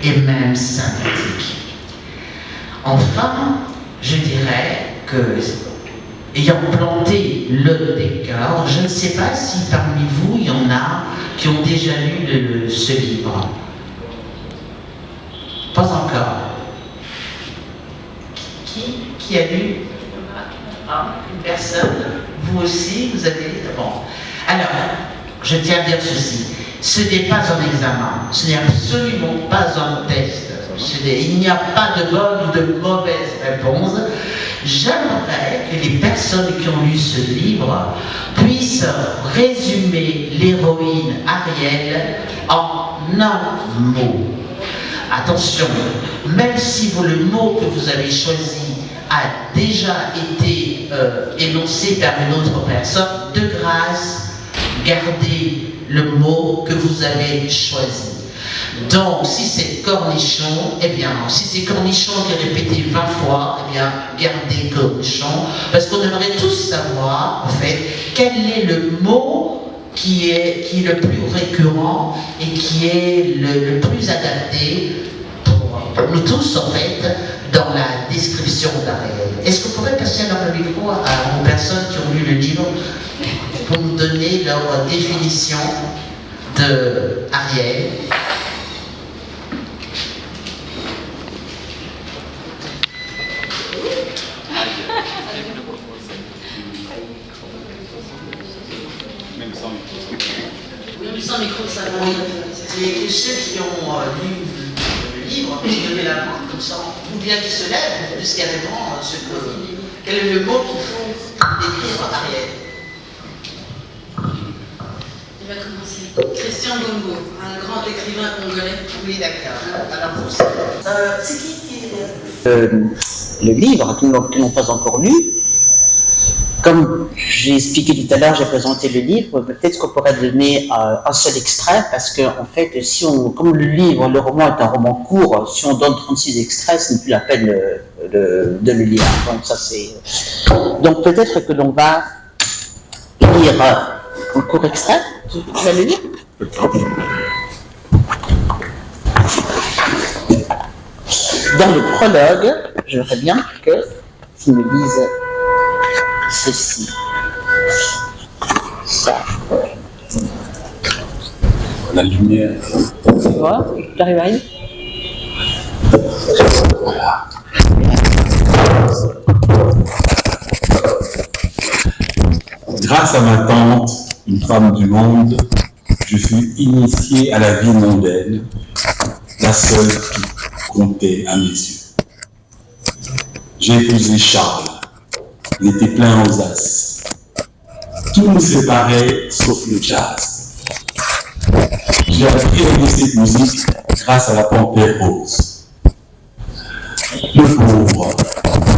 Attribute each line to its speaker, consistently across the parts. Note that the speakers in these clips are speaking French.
Speaker 1: et même synthétique. Enfin, je dirais que, ayant planté le décor, je ne sais pas si parmi vous, il y en a qui ont déjà lu ce livre. Pas encore. Qui a lu? Une personne? Vous aussi, vous avez lu? Bon. Alors, je tiens à dire ceci. Ce n'est pas un examen. Ce n'est absolument pas un test. Il n'y a pas de bonne ou de mauvaise réponse. J'aimerais que les personnes qui ont lu ce livre puissent résumer l'héroïne Ariel en un mot. Attention, même si le mot que vous avez choisi a déjà été énoncé par une autre personne, de grâce, gardez le mot que vous avez choisi. Donc, si c'est cornichon, eh bien, si c'est cornichon qui est répété 20 fois, eh bien, gardez cornichon, parce qu'on aimerait tous savoir, en fait, quel est le mot qui est le plus récurrent et qui est le plus adapté pour nous tous, en fait, dans la description d'Ariel. Est-ce que vous pourrez passer alors le micro aux personnes qui ont lu le livre pour nous donner leur définition de Ariel?
Speaker 2: Sans micro, ça va.
Speaker 1: Et ceux qui ont lu le livre, qui levaient la main comme ça, ou bien qui se lèvent, jusqu'à répondre quel est le mot qu'il faut décrire Ariel.
Speaker 2: Il va commencer. Christian Bongo, un grand écrivain congolais.
Speaker 1: Oui, d'accord. Alors, c'est qui
Speaker 3: le livre, qui n'ont pas encore lu. Comme j'ai expliqué tout à l'heure, j'ai présenté le livre, peut-être qu'on pourrait donner un seul extrait, parce que, en fait, comme le roman est un roman court, si on donne 36 extraits, ce n'est plus la peine de le lire. Donc, ça, donc peut-être que l'on va lire un court extrait. Tu vas le lire? Dans le prologue, j'aimerais bien que tu me dises ceci. Ça.
Speaker 4: La lumière.
Speaker 3: Tu vois? Tu arrives à lire?
Speaker 4: Grâce à ma tante, une femme du monde, je fus initié à la vie mondaine, la seule qui comptait à mes yeux. J'ai épousé Charles. Il était plein aux as. Tout nous séparait sauf le jazz. J'ai appris à aimer cette musique grâce à la panthère rose. Le pauvre,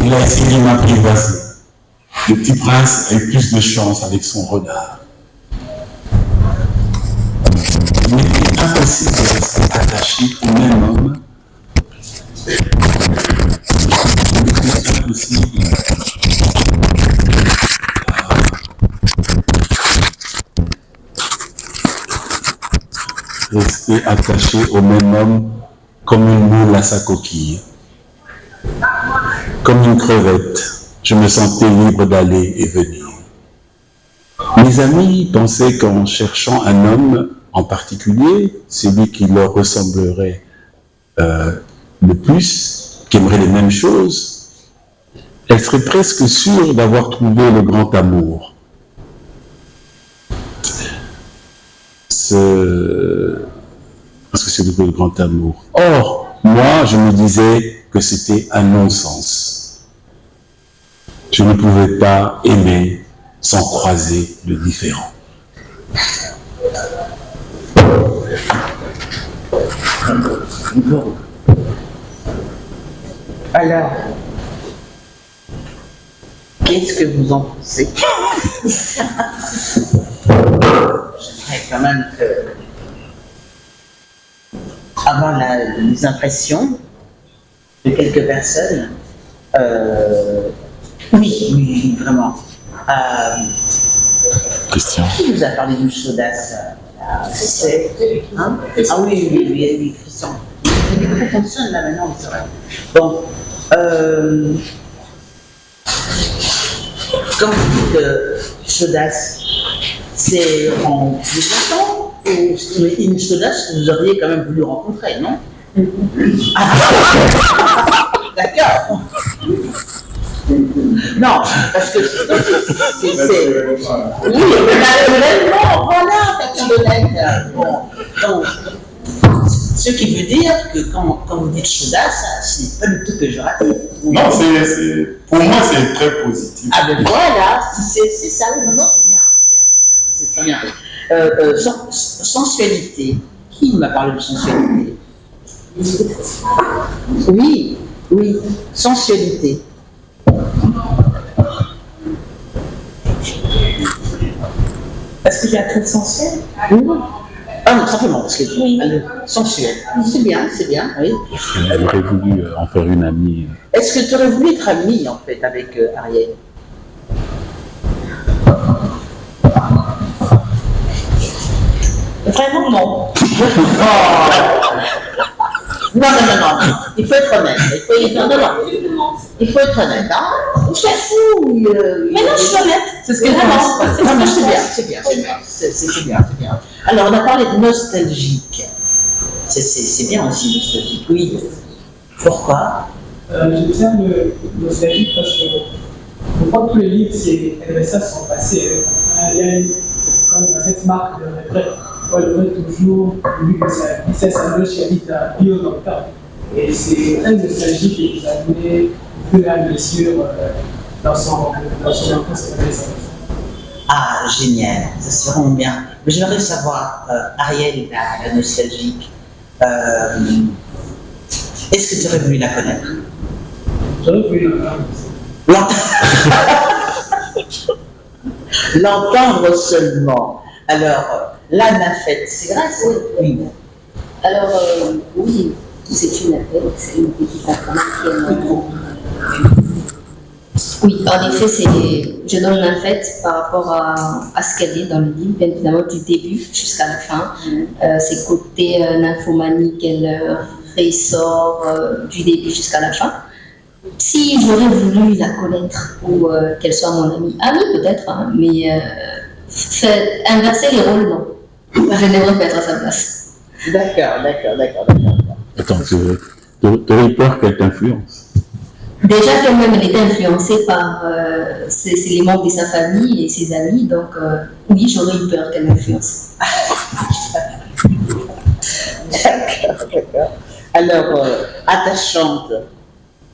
Speaker 4: il a essayé de m'apprivoiser. Le petit prince a eu plus de chance avec son renard. Il m'était impossible de rester attaché au même homme. Il m'était impossible rester attaché au même homme comme une moule à sa coquille. Comme une crevette, je me sentais libre d'aller et venir. Mes amis pensaient qu'en cherchant un homme en particulier, celui qui leur ressemblerait le plus, qui aimerait les mêmes choses, elles seraient presque sûres d'avoir trouvé le grand amour. Parce que c'est le grand amour. Or, moi, je me disais que c'était un non-sens. Je ne pouvais pas aimer sans croiser le différent.
Speaker 3: Alors, qu'est-ce que vous en pensez? J'aimerais quand même avoir les impressions de quelques personnes. Oui, vraiment.
Speaker 4: Christian.
Speaker 3: Qui nous a parlé d'une chaudasse? Hein? Ah oui, Christian. le micro fonctionne là maintenant, c'est vrai. Bon, quand vous dites chaudasse, c'est en plaisantant ou une chaudasse que vous auriez quand même voulu rencontrer, non? D'accord. Non, parce que c'est... Oui, naturellement, voilà, Captain. Bon, donc, ce qui veut dire que quand vous dites chaudasse, ce n'est pas du tout péjoratif.
Speaker 4: Non, pour moi, c'est très positif.
Speaker 3: Ah ben voilà, c'est ça, oui, non, c'est bien, c'est très bien. Sensualité. Qui m'a parlé de sensualité? Oui, oui, sensualité.
Speaker 5: Parce que je la trouve sensuelle.
Speaker 3: Oui. Ah non, simplement, parce que sensuelle. C'est bien, oui.
Speaker 6: J'aurais voulu en faire une amie.
Speaker 3: Est-ce que tu aurais voulu être amie, en fait, avec Ariel?
Speaker 5: Vraiment non.
Speaker 3: Non, il faut être honnête. Il faut être honnête, hein. On s'en fout.
Speaker 5: Mais non, je suis honnête. C'est ce que je pense.
Speaker 3: Non, c'est bien. Alors, on a parlé de nostalgique. C'est bien aussi, nostalgique, oui. Pourquoi?
Speaker 7: Je dis ça nostalgique parce que je crois que tous les livres, c'est ça sont passés. Il y a comme cette marque de regret. Le regret toujours, vu que sa princesse Anne qui habite à Bio dans le temps. Et c'est très nostalgique et vous a donné un peu la blessure dans son enfance.
Speaker 3: Ah, génial, ça c'est vraiment bien. Mais j'aimerais savoir, Ariel, la nostalgique, est-ce que tu aurais voulu la connaître?
Speaker 7: J'aurais voulu la connaître.
Speaker 3: L'entendre seulement. Alors, la nafette, c'est grâce, oui.
Speaker 8: Alors, oui, c'est une nafette, c'est une petite africaine. Oui, en effet, je donne la fête par rapport à ce qu'elle est dans le livre, bien évidemment du début jusqu'à la fin. C'est côté nymphomanie qu'elle ressort du début jusqu'à la fin. Si j'aurais voulu la connaître ou qu'elle soit mon amie peut-être, hein, mais inverser les rôles, non. Je n'aimerais pas être à sa place.
Speaker 3: D'accord.
Speaker 6: Attends, tu aurais peur qu'elle t'influence?
Speaker 8: Déjà qu'elle-même, elle était influencée par les membres de sa famille et ses amis, donc oui, j'aurais eu peur qu'elle m'influence.
Speaker 3: D'accord. Alors, attachante.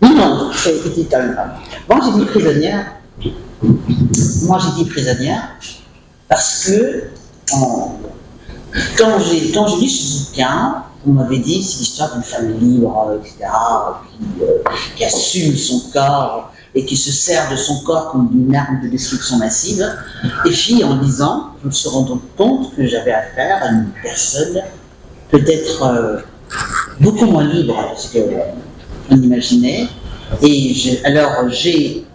Speaker 3: Non, c'est petite quand même. Moi, j'ai dit prisonnière parce que quand j'ai lu ce bouquin, on m'avait dit c'est l'histoire d'une femme libre, etc., qui assume son corps et qui se sert de son corps comme d'une arme de destruction massive. Et puis, en lisant, je me suis rendu compte que j'avais affaire à une personne peut-être beaucoup moins libre que on imaginait. Et alors, j'ai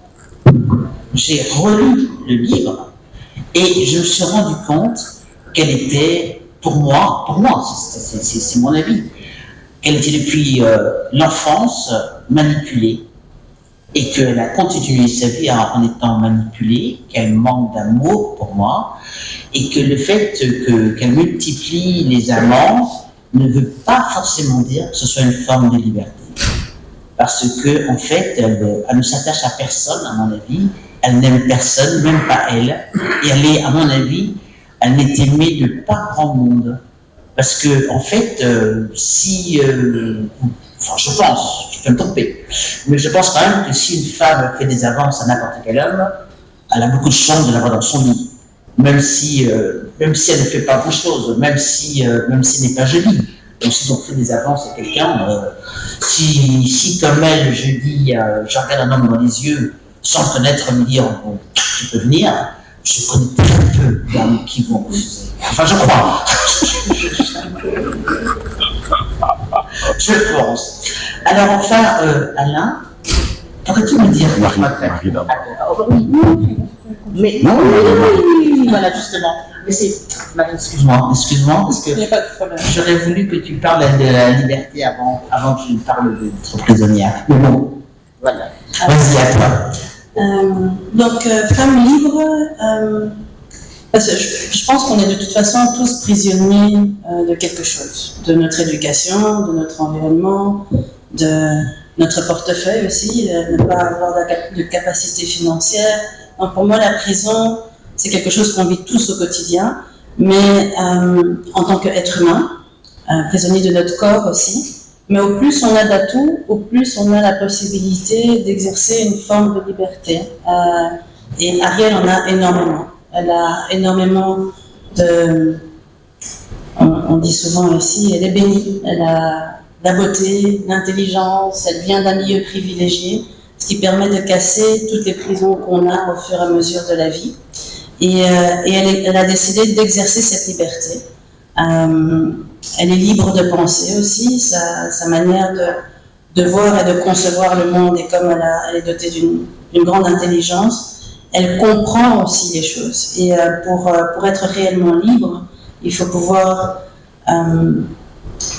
Speaker 3: relu le livre et je me suis rendu compte qu'elle était, pour moi, c'est mon avis, qu'elle était depuis l'enfance manipulée et qu'elle a continué sa vie en étant manipulée, qu'elle manque d'amour pour moi et que le fait qu'elle multiplie les amants ne veut pas forcément dire que ce soit une forme de liberté. Parce que, en fait, elle ne s'attache à personne, à mon avis, elle n'aime personne, même pas elle, et elle est, à mon avis, elle n'est aimée de pas grand monde. Parce que, en fait, enfin, je pense, je peux me tromper, mais je pense quand même que si une femme fait des avances à n'importe quel homme, elle a beaucoup de chance de l'avoir dans son lit. Même si elle ne fait pas grand-chose, même si elle n'est pas jolie. Donc si on fait des avances à quelqu'un, si comme elle, je regarde un homme dans les yeux, sans le connaître, me dire bon, tu peux venir, je connais très peu d'hommes qui vont refuser. Enfin, je crois. Je pense. Alors enfin, Alain, pourrais-tu me dire
Speaker 6: Marie d'abord.
Speaker 3: Oui, mais oui, voilà justement. Mais Marie, excuse-moi, parce que
Speaker 5: Il n'y a pas de problème.
Speaker 3: j'aurais voulu que tu parles de la liberté avant que tu parles d'être prisonnière. Mais bon, voilà. Vas-y, à toi.
Speaker 9: Femme libre, parce que je pense qu'on est de toute façon tous prisonniers de quelque chose, de notre éducation, de notre environnement, de notre portefeuille aussi, ne pas avoir de capacité financière. Donc pour moi, la prison, c'est quelque chose qu'on vit tous au quotidien, mais en tant qu'être humain, prisonnier de notre corps aussi. Mais au plus on a d'atouts, au plus on a la possibilité d'exercer une forme de liberté. Et Ariel en a énormément. Elle a énormément de... On dit souvent ici, elle est bénie. Elle a la beauté, l'intelligence, elle vient d'un milieu privilégié, ce qui permet de casser toutes les prisons qu'on a au fur et à mesure de la vie. Et elle a décidé d'exercer cette liberté. Elle est libre de penser aussi, sa manière de voir et de concevoir le monde, et comme elle est dotée d'une grande intelligence, elle comprend aussi les choses. Et pour être réellement libre, il faut pouvoir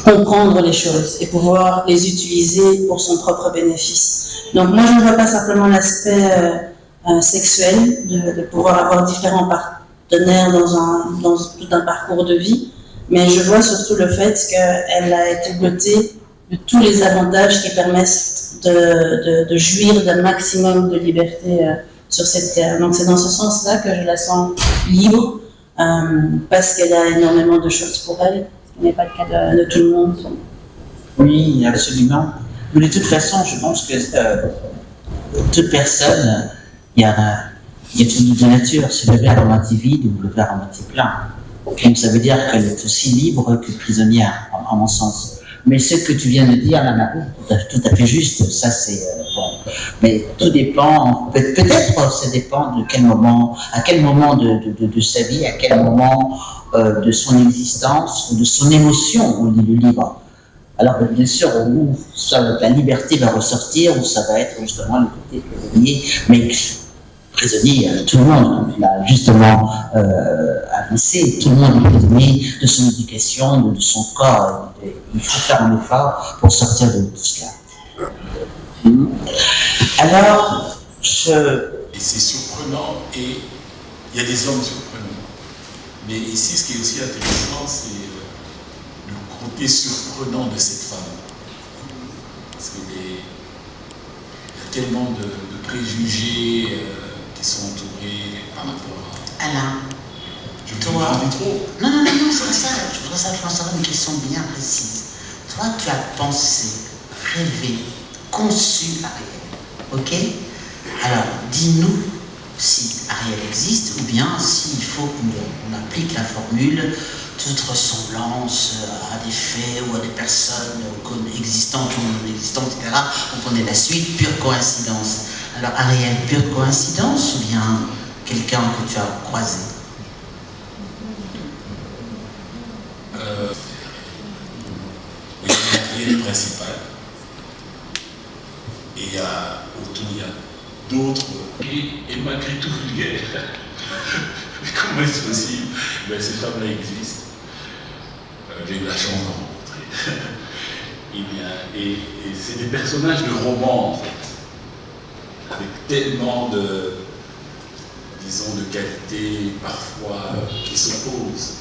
Speaker 9: comprendre les choses et pouvoir les utiliser pour son propre bénéfice. Donc moi, je ne vois pas simplement l'aspect sexuel, de pouvoir avoir différents partenaires dans tout un parcours de vie, mais je vois surtout le fait qu'elle a été dotée de tous les avantages qui permettent de jouir d'un maximum de liberté sur cette terre. Donc c'est dans ce sens-là que je la sens libre, parce qu'elle a énormément de choses pour elle, ce qui n'est pas le cas de tout le monde.
Speaker 3: Oui, absolument. Mais de toute façon, je pense que toute personne, il y a deux natures, c'est le verre à moitié vide ou le verre à moitié plein. Donc ça veut dire qu'elle est aussi libre que prisonnière, en mon sens. Mais ce que tu viens de dire, Anna-Marie, tout à fait juste, ça c'est bon. Mais tout dépend, peut-être ça dépend de quel moment, à quel moment de sa vie, à quel moment de son existence ou de son émotion on lit le livre. Alors bien sûr, où la liberté va ressortir, où ça va être justement le côté prisonnier, mais prisonnier, tout le monde, il a justement avancé, tout le monde est prisonnier de son éducation, de son corps. Il faut faire un effort pour sortir de tout cela. Alors,
Speaker 4: Et c'est surprenant, et il y a des hommes surprenants. Mais ici, ce qui est aussi intéressant, c'est le côté surprenant de cette femme. Parce qu'il y a tellement de préjugés qui sont entourés par rapport à...
Speaker 1: Alain,
Speaker 4: Toi, trop.
Speaker 1: Non, c'est pas ça. Je voudrais savoir une question bien précise. Toi, tu as pensé, rêvé, conçu Ariel, ok? Alors, dis-nous si Ariel existe ou bien s'il faut qu'on applique la formule toute ressemblance à des faits ou à des personnes existantes ou non existantes, etc. On connaît la suite, pure coïncidence. Alors, Ariel, pure coïncidence ou bien quelqu'un que tu as croisé?
Speaker 4: Il y a Ariel principal. Et autour, il y a d'autres. Et malgré tout vulgaire. Comment est-ce possible? Ben, ces femmes-là existent. J'ai eu la chance d'en rencontrer. Et c'est des personnages de romans, en fait. Avec tellement disons, de qualités parfois qui s'opposent.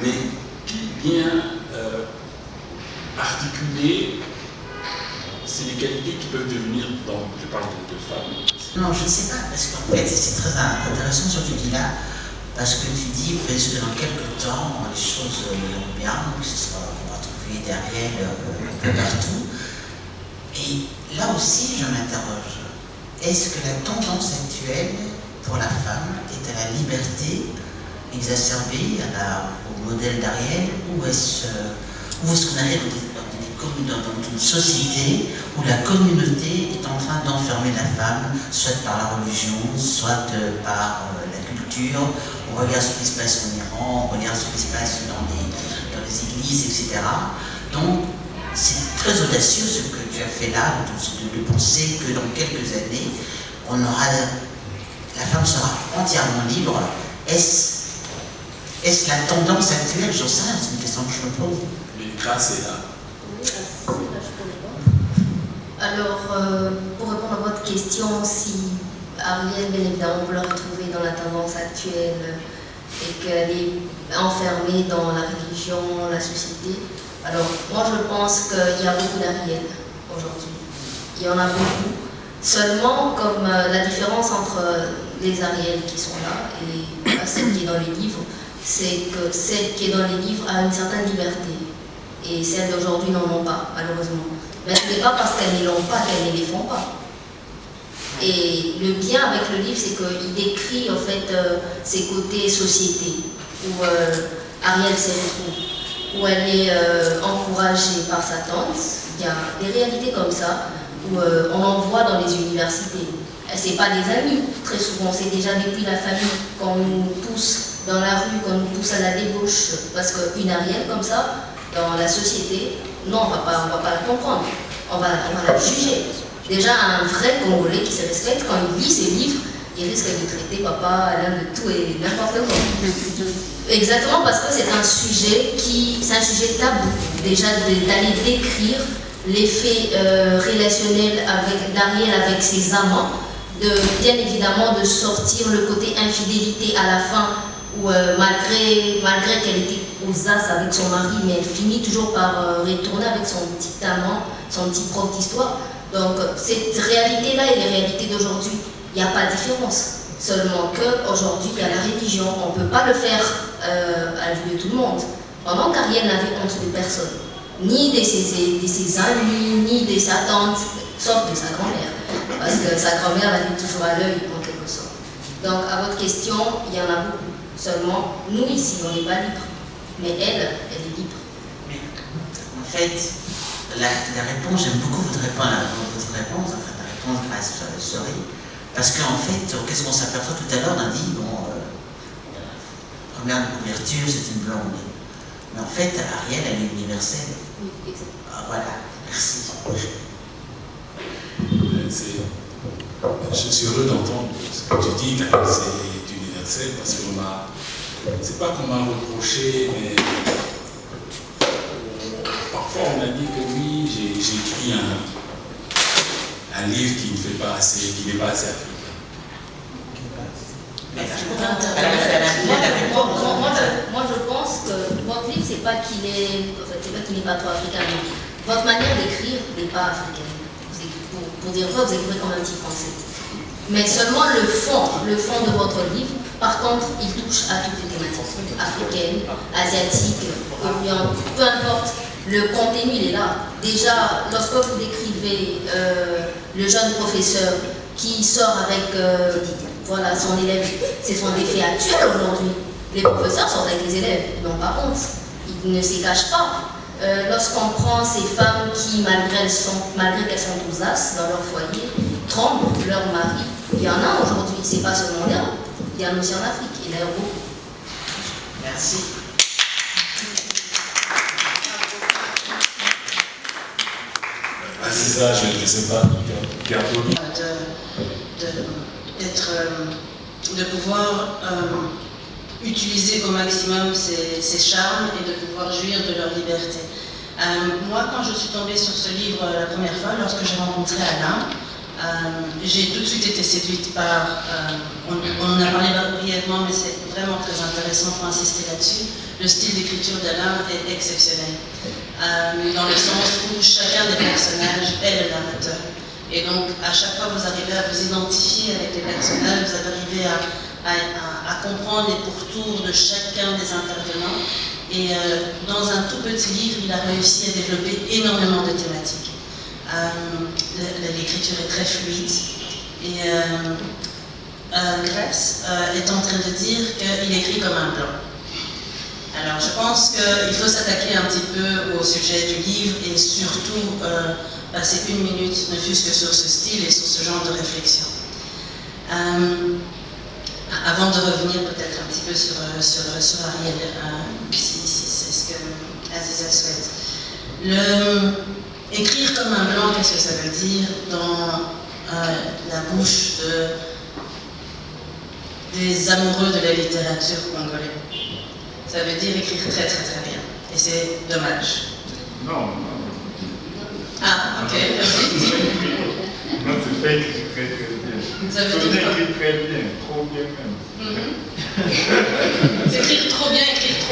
Speaker 4: Mais qui bien articulées, c'est des qualités qui peuvent devenir, je parle de femmes.
Speaker 1: Non, je ne sais pas, parce qu'en fait, c'est très intéressant ce que tu dis là, parce que tu dis que dans quelques temps, les choses iront bien, que ce soit, on va trouver derrière un peu partout. Et là aussi, je m'interroge, est-ce que la tendance actuelle pour la femme est à la liberté exacerbée, au modèle d'Ariel, ou est-ce qu'on arrive dans une société où la communauté est en train d'enfermer la femme, soit par la religion, soit par la culture? On regarde ce qui se passe en Iran, on regarde ce qui se passe dans les églises, etc. Donc, c'est très audacieux ce que tu as fait là, de penser que dans quelques années, la femme sera entièrement libre. Est-ce Est-ce la tendance actuelle? J'en sais rien, c'est une question que je me pose.
Speaker 4: Mais grâce est là.
Speaker 8: Alors, pour répondre à votre question, si Ariel, bien évidemment, peut le retrouver dans la tendance actuelle et qu'elle est enfermée dans la religion, la société, alors moi je pense qu'il y a beaucoup d'Ariel aujourd'hui. Il y en a beaucoup. Seulement, comme la différence entre les Ariel qui sont là et celle qui est dans les livres, c'est que celle qui est dans les livres a une certaine liberté. Et celles d'aujourd'hui n'en ont pas, malheureusement. Mais ce n'est pas parce qu'elles ne l'ont pas qu'elles ne les font pas. Et le bien avec le livre, c'est qu'il décrit en fait ses côtés société, où Ariel s'y retrouve, où elle est encouragée par sa tante. Il y a des réalités comme ça, où on en voit dans les universités. Ce n'est pas des amis, très souvent, c'est déjà depuis la famille, quand on nous pousse dans la rue, quand on nous pousse à la débauche, parce qu'une Ariel comme ça, dans la société, non, on ne va pas la comprendre, on va la juger. Déjà, un vrai Congolais qui se respecte, quand il lit ses livres, il risque de traiter papa, Alain, de tout et n'importe quoi. Exactement, parce que c'est un sujet tabou, déjà d'aller décrire l'effet relationnel d'Ariel avec ses amants, bien évidemment de sortir le côté infidélité à la fin, où malgré qu'elle était aux as avec son mari, mais elle finit toujours par retourner avec son petit amant, son petit prof d'histoire. Donc cette réalité-là et les réalités d'aujourd'hui, il n'y a pas de différence. Seulement qu'aujourd'hui, il y a la religion, on ne peut pas le faire à vue de tout le monde. Pendant qu'Ariel n'avait honte de personne, ni de ses amis, ni de sa tante, sauf de sa grand-mère. Parce que sa grand-mère l'avait toujours à l'œil, en quelque sorte. Donc à votre question, il y en a beaucoup. Seulement, nous ici, on n'est pas libre. Mais elle est libre.
Speaker 1: Mais en fait, la réponse, j'aime beaucoup votre réponse, la réponse grâce à Sori, parce qu'en fait, qu'est-ce qu'on s'aperçoit tout à l'heure? On a dit, bon, première de couverture, c'est une blonde. Mais en fait, Ariel, elle est universelle.
Speaker 8: Oui, exactement.
Speaker 1: Ah, voilà, merci.
Speaker 4: Je suis heureux d'entendre ce que tu dis, car c'est universel, parce que c'est pas qu'on m'a reproché, mais parfois on m'a dit que oui, j'ai écrit un livre qui n'est pas assez africain.
Speaker 8: Moi, je pense que votre livre, c'est pas qu'il n'est pas trop africain. Votre manière d'écrire n'est pas africaine. Pour dire vrai, vous écrivez comme un petit français. Mais seulement le fond de votre livre, par contre, il touche à toutes les thématiques, africaines, asiatiques, orientales, peu importe. Le contenu, il est là. Déjà, lorsque vous décrivez le jeune professeur qui sort avec son élève, ce sont des faits actuels aujourd'hui. Les professeurs sortent avec les élèves, ils n'ont pas honte, ils ne s'y cachent pas. Lorsqu'on prend ces femmes qui, malgré qu'elles sont aux as dans leur foyer, trompent leur mari, il y en a aujourd'hui, c'est pas seulement là, il y en a aussi en Afrique, et d'ailleurs beaucoup.
Speaker 1: Merci.
Speaker 4: C'est ça, je ne sais pas, qui applaudit.
Speaker 2: De pouvoir utiliser au maximum ces charmes et de pouvoir jouir de leur liberté. Moi, quand je suis tombée sur ce livre la première fois, lorsque j'ai rencontré Alain, j'ai tout de suite été séduite par, on en a parlé brièvement, mais c'est vraiment très intéressant pour insister là-dessus, le style d'écriture d'Alain est exceptionnel, dans le sens où chacun des personnages est le narrateur. Et donc, à chaque fois, vous arrivez à vous identifier avec les personnages, vous arrivez à comprendre les pourtours de chacun des intervenants. Et dans un tout petit livre, il a réussi à développer énormément de thématiques. L'écriture est très fluide. Et Grèce est en train de dire qu'il écrit comme un blanc. Alors, je pense qu'il faut s'attaquer un petit peu au sujet du livre et surtout passer une minute, ne fût-ce que sur ce style et sur ce genre de réflexion. Avant de revenir peut-être un petit peu sur Ariel, si c'est ce que Aziza souhaite. Écrire comme un blanc, qu'est-ce que ça veut dire dans la bouche des amoureux de la littérature congolaise? Ça veut dire écrire très très très bien. Et c'est dommage.
Speaker 10: Non.
Speaker 2: Ah, ok.
Speaker 10: Non, c'est pas écrit très très bien.
Speaker 2: Ça veut dire quoi?
Speaker 10: Écrit très bien, trop bien même.
Speaker 2: Écrire trop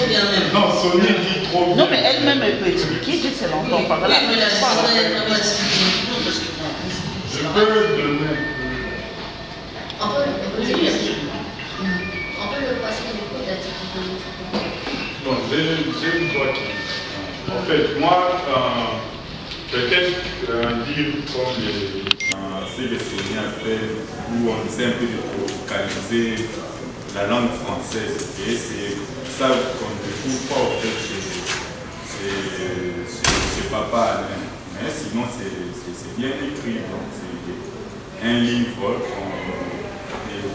Speaker 2: bien même.
Speaker 10: Non, Sonia écrit trop bien.
Speaker 1: Non, mais elle-même, elle peut expliquer, je sais l'entends par là.
Speaker 2: Oui, mais la journée, elle va expliquer.
Speaker 10: Je peux donner.
Speaker 8: On peut le passer du coup d'activité.
Speaker 10: Bon, j'ai une voix qui. En fait, moi, peut-être un livre comme les Sonia fait, où on essaie un peu de focaliser la langue française. Et c'est ça qu'on ne trouve pas au fait chez Papa Alain. Mais sinon, c'est bien écrit. Donc, c'est un livre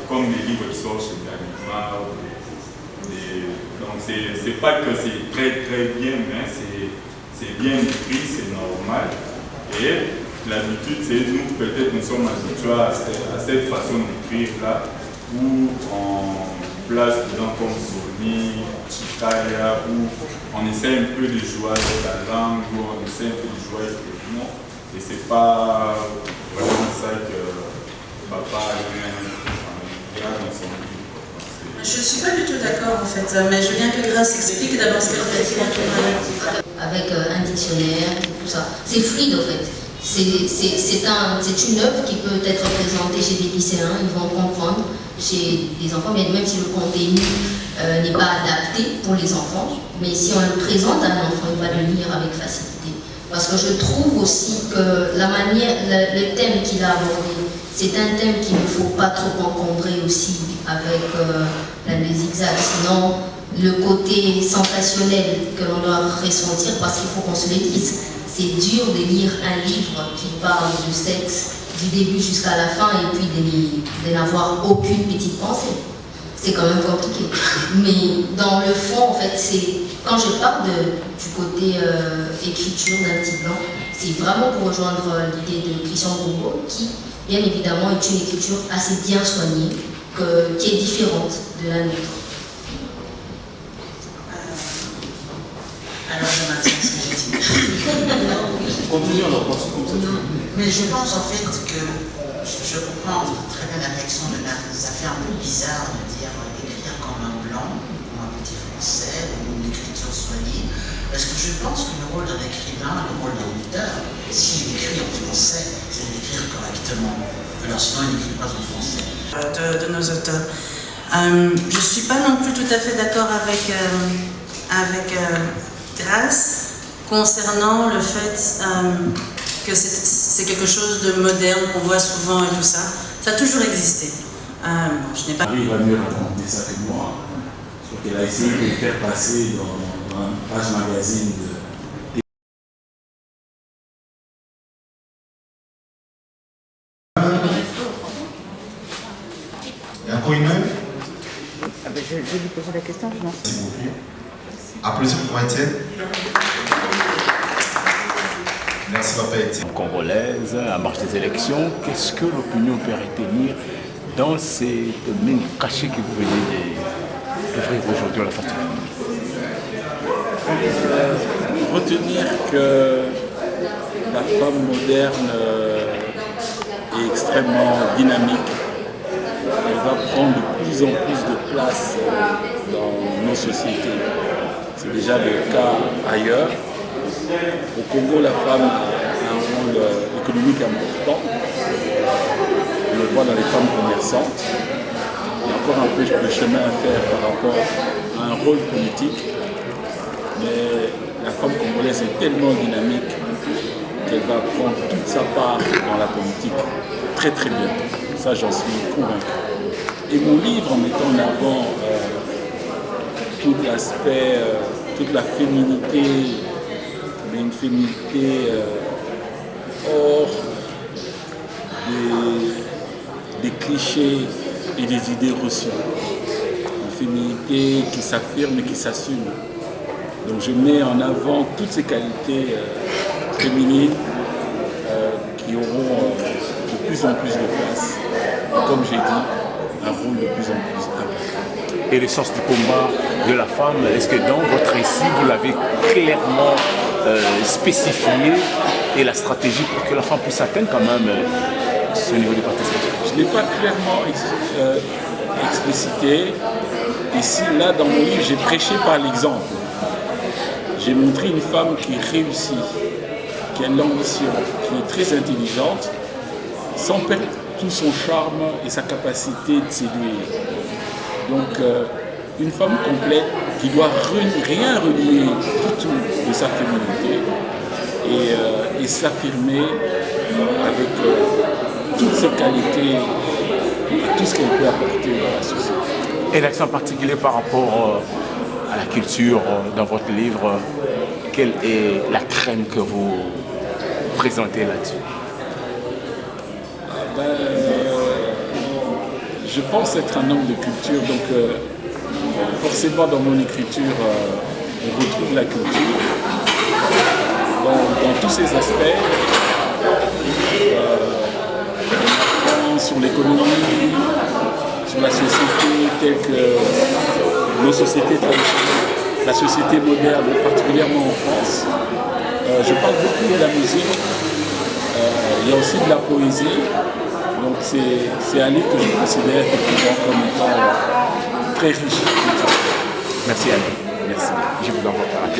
Speaker 10: comme les livres qui sortent chez Gallimard. Donc, c'est pas que c'est très très bien, mais c'est bien écrit, c'est normal. Et l'habitude, c'est nous, peut-être, nous sommes habitués à cette façon d'écrire là, où on place dedans comme Sony, Chikaya, où on essaie un peu de jouer avec la langue, où on essaie un peu de jouer avec les mots. Et c'est pas vraiment ça que Papa regarde dans son livre.
Speaker 9: Je ne suis pas du tout d'accord en fait, mais je veux bien que Grace explique d'abord ce qu'elle a dit.
Speaker 8: Avec un dictionnaire, tout ça. C'est fluide en fait. C'est une œuvre qui peut être présentée chez des lycéens, ils vont comprendre, chez des enfants, même si le contenu n'est pas adapté pour les enfants, mais si on le présente à un enfant, il va le lire avec facilité. Parce que je trouve aussi que la manière, le thème qu'il a abordé, c'est un thème qu'il ne faut pas trop encombrer aussi avec les zigzags, sinon le côté sensationnel que l'on doit ressentir, parce qu'il faut qu'on se le dise. C'est dur de lire un livre qui parle de sexe du début jusqu'à la fin et puis de n'avoir aucune petite pensée. C'est quand même compliqué. Mais dans le fond, en fait, quand je parle du côté écriture d'un petit blanc, c'est vraiment pour rejoindre l'idée de Christian Bourbeau, qui, bien évidemment, est une écriture assez bien soignée, qui est différente de la nôtre.
Speaker 1: Alors je maintiens ce que j'ai dit.
Speaker 4: Continue, alors, continue comme ça.
Speaker 1: Mais je pense en fait que je comprends très bien la réaction de Marie. Ça fait un peu bizarre de dire écrire comme un blanc, ou un petit français, ou une écriture soignée. Parce que je pense que le rôle d'un écrivain, le rôle d'un auteur, s'il écrit en français, c'est d'écrire correctement. Alors sinon, il n'écrit pas en français.
Speaker 9: De nos auteurs. Je ne suis pas non plus tout à fait d'accord avec Grace concernant le fait que c'est quelque chose de moderne qu'on voit souvent et tout ça. Ça a toujours existé. Je n'ai pas...
Speaker 4: Marie va mieux raconter ça que moi. Je crois qu'elle a essayé de le faire passer dans une page magazine de...
Speaker 11: Il y a encore une heure?
Speaker 1: Je vais lui poser la question, je m'en sais.
Speaker 11: Merci beaucoup. Applaudissements pour Étienne. Merci Papa Étienne.
Speaker 6: Congolaise, à marche des élections, qu'est-ce que l'opinion peut retenir dans ces domaines cachés que vous venez d'ouvrir aujourd'hui à la face publique? Retenir que la femme moderne est extrêmement dynamique. Elle va prendre de plus en plus de place dans nos sociétés. C'est déjà le cas ailleurs. Au Congo, la femme a un rôle économique important. On le voit dans les femmes commerçantes. Il y a encore un peu de chemin à faire par rapport à un rôle politique. Mais la femme congolaise est tellement dynamique qu'elle va prendre toute sa part dans la politique très très bientôt. Ça, j'en suis convaincu. Et mon livre, en mettant en avant tout l'aspect, toute la féminité, mais une féminité hors des clichés et des idées reçues. Une féminité qui s'affirme et qui s'assume. Donc je mets en avant toutes ces qualités féminines qui auront de plus en plus de place. Et comme j'ai dit, un rôle de plus en plus important.
Speaker 12: et le sens du combat de la femme. Est-ce que dans votre récit, vous l'avez clairement spécifié et la stratégie pour que la femme puisse atteindre quand même ce niveau de participation?
Speaker 6: Je ne l'ai pas clairement explicité. Ici, là, dans mon livre, j'ai prêché par l'exemple. J'ai montré une femme qui réussit, qui a de l'ambition, qui est très intelligente, sans perdre tout son charme et sa capacité de séduire. Donc, une femme complète qui doit rien renier du tout de sa féminité et s'affirmer avec toutes ses qualités et tout ce qu'elle peut apporter dans la société.
Speaker 12: Et l'accent particulier par rapport à la culture dans votre livre, quelle est la crème que vous présentez là-dessus?
Speaker 6: Je pense être un homme de culture, donc forcément dans mon écriture, on retrouve la culture dans tous ses aspects. Sur l'économie, sur la société telle que nos sociétés traditionnelles, la société moderne, particulièrement en France. Je parle beaucoup de la musique, il y a aussi de la poésie, donc c'est un livre que je considère effectivement comme étant très riche.
Speaker 12: Merci Anne.
Speaker 6: Merci.
Speaker 12: Je vous envoie par la